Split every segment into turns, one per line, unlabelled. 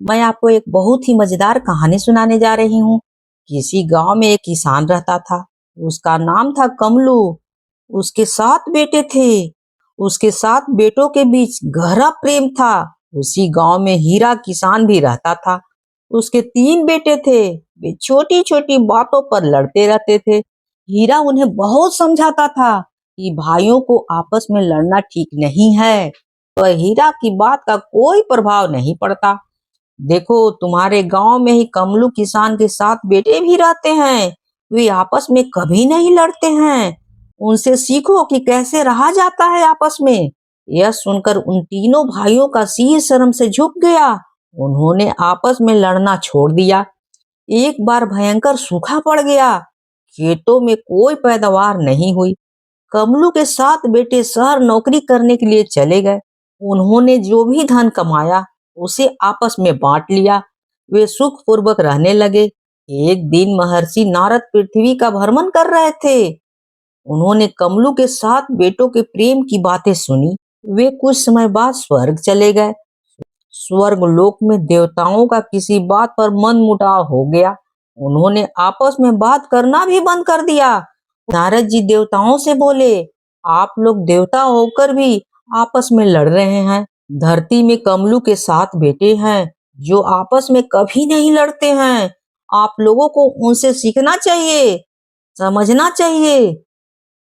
मैं आपको एक बहुत ही मजेदार कहानी सुनाने जा रही हूँ। किसी गांव में एक किसान रहता था। उसका नाम था कमलू। उसके 7 बेटे थे। उसके 7 बेटों के बीच गहरा प्रेम था। उसी गांव में हीरा किसान भी रहता था। उसके 3 बेटे थे। वे छोटी छोटी बातों पर लड़ते रहते थे। हीरा उन्हें बहुत समझाता था कि भाइयों को आपस में लड़ना ठीक नहीं है। पर हीरा की बात का कोई प्रभाव नहीं पड़ता। देखो, तुम्हारे गांव में ही कमलू किसान के 7 बेटे भी रहते हैं। वे आपस में कभी नहीं लड़ते हैं। उनसे सीखो कि कैसे रहा जाता है आपस में। यह सुनकर उन तीनों भाइयों का सिर शर्म से झुक गया। उन्होंने आपस में लड़ना छोड़ दिया। एक बार भयंकर सूखा पड़ गया। खेतों में कोई पैदावार नहीं हुई। कमलू के 7 बेटे शहर नौकरी करने के लिए चले गए। उन्होंने जो भी धन कमाया उसे आपस में बांट लिया। वे सुख पूर्वक रहने लगे। एक दिन महर्षि नारद पृथ्वी का भ्रमण कर रहे थे। उन्होंने कमलू के 7 बेटों के प्रेम की बातें सुनी। वे कुछ समय बाद स्वर्ग चले गए। स्वर्ग लोक में देवताओं का किसी बात पर मन मुटाव हो गया। उन्होंने आपस में बात करना भी बंद कर दिया। नारद जी देवताओं से बोले, आप लोग देवता होकर भी आपस में लड़ रहे हैं। धरती में कमलू के 7 बेटे हैं जो आपस में कभी नहीं लड़ते हैं। आप लोगों को उनसे सीखना चाहिए, समझना चाहिए।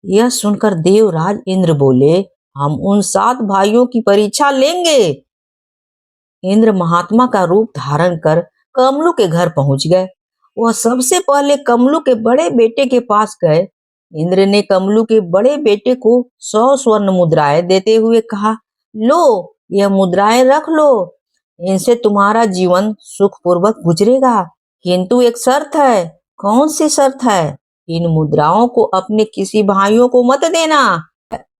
यह सुनकर देवराज इंद्र बोले, हम उन 7 भाइयों की परीक्षा लेंगे। इंद्र महात्मा का रूप धारण कर कमलू के घर पहुंच गए। वह सबसे पहले कमलू के बड़े बेटे के पास गए। इंद्र ने कमलू के बड़े बेटे को 100 स्वर्ण मुद्राएं देते हुए कहा, लो, यह मुद्राएं रख लो। इनसे तुम्हारा जीवन सुखपूर्वक गुजरेगा। किंतु एक शर्त है। कौन सी शर्त है? इन मुद्राओं को अपने किसी भाइयों को मत देना।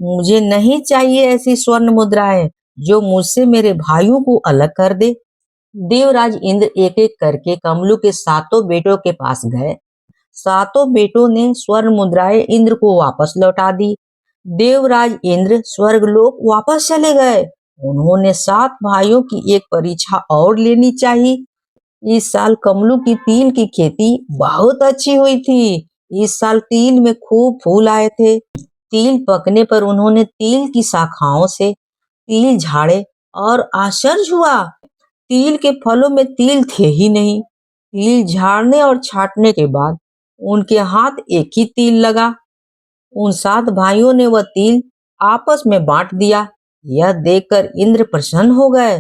मुझे नहीं चाहिए ऐसी स्वर्ण मुद्राएं जो मुझसे मेरे भाइयों को अलग कर दे। देवराज इंद्र एक एक करके कमलू के 7 बेटों के पास गए। 7 बेटों ने स्वर्ण मुद्राएं इंद्र को वापस लौटा दी। देवराज इंद्र स्वर्गलोक वापस चले गए। उन्होंने 7 भाइयों की एक परीक्षा और लेनी चाहिए। इस साल कमलू की तिल की खेती बहुत अच्छी हुई थी। इस साल तिल में खूब फूल आए थे। तिल पकने पर उन्होंने तिल की शाखाओं से तिल झाड़े और आश्चर्य हुआ। तिल के फलों में तिल थे ही नहीं। तिल झाड़ने और छांटने के बाद उनके हाथ एक ही तिल लगा। उन 7 भाइयों ने वह तिल आपस में बांट दिया। यह देखकर इंद्र प्रसन्न हो गए।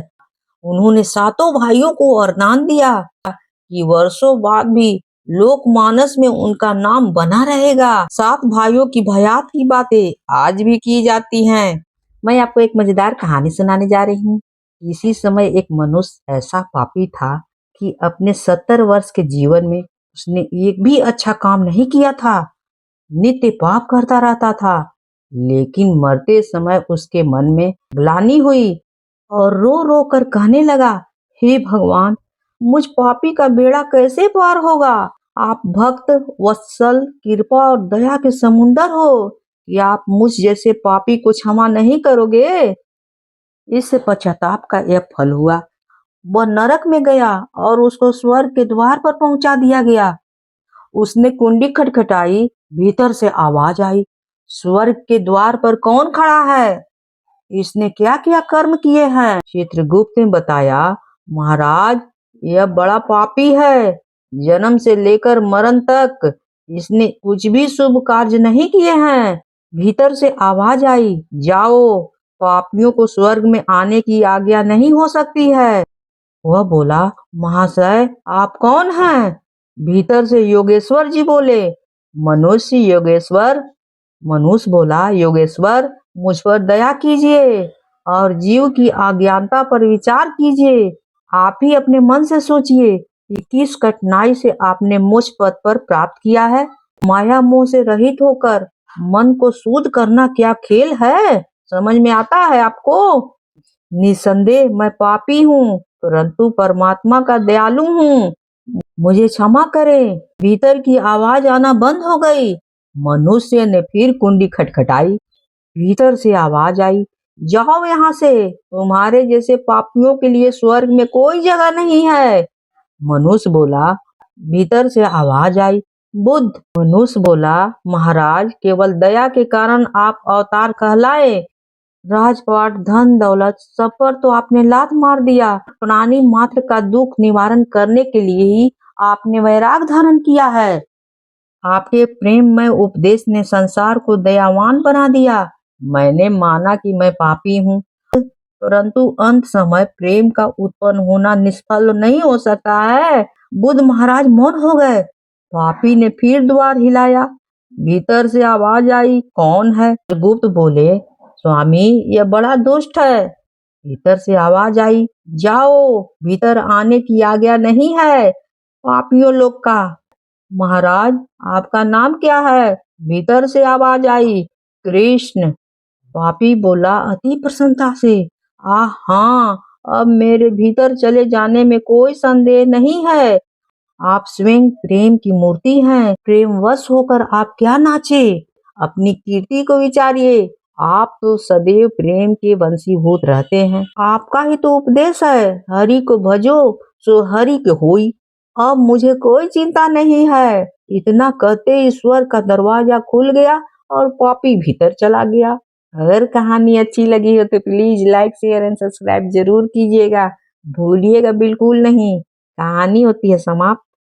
उन्होंने 7 भाइयों को वरदान दिया कि वर्षों बाद भी लोकमानस में उनका नाम बना रहेगा। 7 भाइयों की भयात की बातें आज भी की जाती हैं। मैं आपको एक मजेदार कहानी सुनाने जा रही हूँ। इसी समय एक मनुष्य ऐसा पापी था कि अपने 70 वर्ष के जीवन में उसने एक भी अच्छा काम नहीं किया था। नित्य पाप करता रहता था। लेकिन मरते समय उसके मन में ग्लानि हुई और रो रो कर कहने लगा, हे भगवान, मुझ पापी का बेड़ा कैसे पार होगा। आप भक्त वत्सल कृपा और दया के समुंदर हो कि आप मुझ जैसे पापी को क्षमा नहीं करोगे। इस पश्चाताप का यह फल हुआ। वह नरक में गया और उसको स्वर्ग के द्वार पर पहुंचा दिया गया। उसने कुंडी खटखटाई। भीतर से आवाज आई, स्वर्ग के द्वार पर कौन खड़ा है? इसने क्या क्या कर्म किए हैं? चित्रगुप्त ने बताया, महाराज, यह बड़ा पापी है। जन्म से लेकर मरण तक इसने कुछ भी शुभ कार्य नहीं किए हैं। भीतर से आवाज आई, जाओ, पापियों को स्वर्ग में आने की आज्ञा नहीं हो सकती है। वह बोला, महाशय, आप कौन हैं? भीतर से योगेश्वर जी बोले, मनुष्य योगेश्वर। मनुष्य बोला, योगेश्वर, मुझ पर दया कीजिए और जीव की अज्ञानता पर विचार कीजिए। आप ही अपने मन से सोचिए कि किस कठिनाई से आपने मुझ पद पर प्राप्त किया है। माया मोह से रहित होकर मन को शुद्ध करना क्या खेल है? समझ में आता है आपको? निसंदेह मैं पापी हूँ, परंतु परमात्मा का दयालु हूँ। मुझे क्षमा करें। भीतर की आवाज आना बंद हो गई। मनुष्य ने फिर कुंडी खटखटाई। भीतर से आवाज आई, जाओ यहाँ से, तुम्हारे जैसे पापियों के लिए स्वर्ग में कोई जगह नहीं है। मनुष्य बोला, भीतर से आवाज आई, बुद्ध। मनुष्य बोला, महाराज केवल दया के कारण आप अवतार कहलाए। राजपाट, धन दौलत सब पर तो आपने लात मार दिया। प्राणी मात्र का दुख निवारण करने के लिए ही आपने वैराग धारण किया है। आपके प्रेममय उपदेश ने संसार को दयावान बना दिया। मैंने माना कि मैं पापी हूँ, परंतु अंत समय प्रेम का उत्पन्न होना निष्फल नहीं हो सकता है। बुद्ध महाराज मौन हो गए। पापी ने फिर द्वार हिलाया। भीतर से आवाज आई, कौन है? गुप्त बोले, स्वामी यह बड़ा दुष्ट है। भीतर से आवाज आई, जाओ, भीतर आने की आज्ञा नहीं है पापियों लोग का। महाराज आपका नाम क्या है? भीतर से आवाज आई, कृष्ण। पापी बोला अति प्रसन्नता से, हाँ, अब मेरे भीतर चले जाने में कोई संदेह नहीं है। आप स्वयं प्रेम की मूर्ति हैं। प्रेम वश होकर आप क्या नाचे? अपनी कीर्ति को विचारिए। आप तो सदैव प्रेम के वंशीभूत रहते हैं। आपका ही तो उपदेश है, हरि को भजो सो हरि के होई। अब मुझे कोई चिंता नहीं है। इतना कहते ईश्वर का दरवाजा खुल गया और पापी भीतर चला गया। अगर कहानी अच्छी लगी हो तो please like, share and subscribe जरूर कीजिएगा। भूलिएगा बिल्कुल नहीं। कहानी होती है समाप्त।